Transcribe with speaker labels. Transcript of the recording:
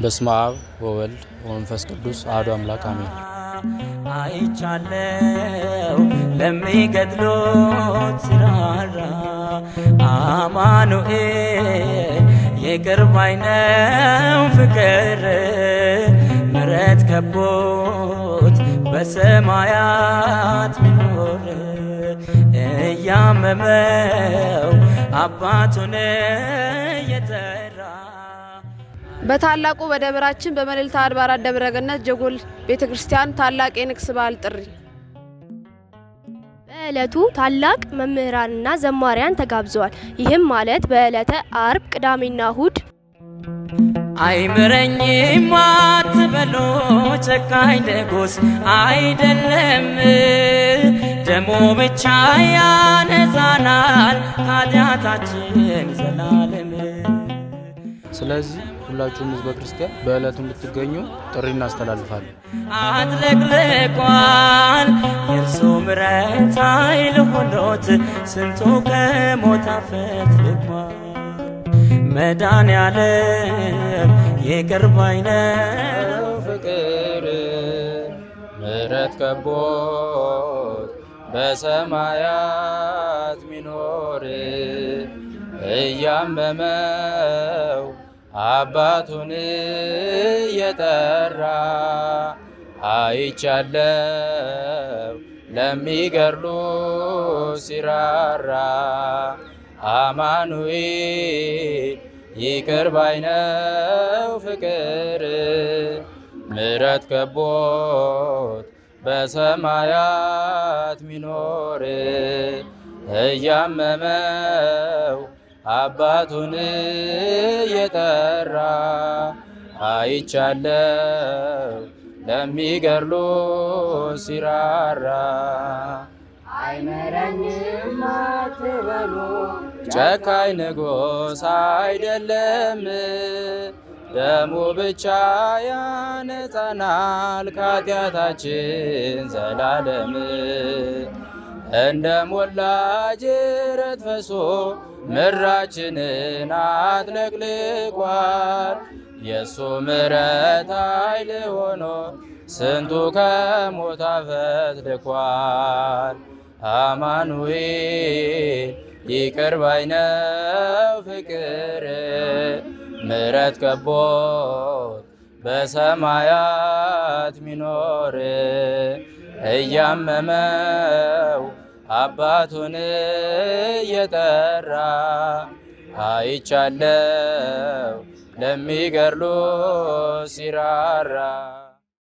Speaker 1: በስመ አብ ወወልድ ወመንፈስ ቅዱስ አሐዱ አምላክ አሜን።
Speaker 2: አይቻለው ለሚገድሉት ሲራራ አማኑኤል ይቅር ባይ ነው ፍቅር ምሕረት ከቦት በሰማያት ሚኖር እያመመው አባቱን እየጠራ
Speaker 3: በታላቁ በደብራችን በመልዕልተ አድባራት ደብረ ገነት ጀጎል ቤተክርስቲያን ታላቅ የንግስ በዓል ጥሪ።
Speaker 4: በዕለቱ ታላቅ መምህራንና ዘማሪያን ተጋብዘዋል። ይህም ማለት በዕለተ አርብ፣ ቅዳሜና እሁድ
Speaker 2: አይምረኝም አትበሉ ጨካኝ ንጉሥ አይደለም፣ ደሙ ብቻ ያነጻናል ኃጢአታችን ዘላለም።
Speaker 1: ስለዚህ ሁላችሁም ሕዝበ ክርስቲያን በዕለቱ እንድትገኙ ጥሪ እናስተላልፋለን።
Speaker 2: አጥለቅልቋል የእርሱ ምሕረት ኃይል ሆኖት ስንቱ ከሞት አፈትልቋል። መድኃኔዓለም ይቅር ባይ ነው
Speaker 1: ፍቅር ምሕረት ከቦት በሰማያት ሚኖር እያመመው አባቱን እየጠራ አይቻለው ለሚገድሉ ሲራራ አማኑኤል ይቅር ባይ ነው ፍቅር ምሕረት ከቦት በሰማያት ሚኖር እያመመው አባቱን እየጠራ አይቻለው ለሚገድሉ ሲራራ
Speaker 2: አይምረኝም አትበሉ
Speaker 1: ጨካኝ ንጉሥ አይደለም፣ ደሙ ብቻ ያነጻናል ከኃጢአታችን ዘላለም። እንደ ሞላ ጅረት ፈሶ ምድራችንን አጥለቅልቋል። የእሱ ምሕረት ኃይል ሆኖ ስንቱ ከሞት አፈትልቋል። አማኑኤል ይቅር ባይ ነው ፍቅር ምሕረት ከቦት በሰማያት ሚኖር እያመመው አባቱን እየጠራ አይቻለው ለሚገድሉ ሲራራ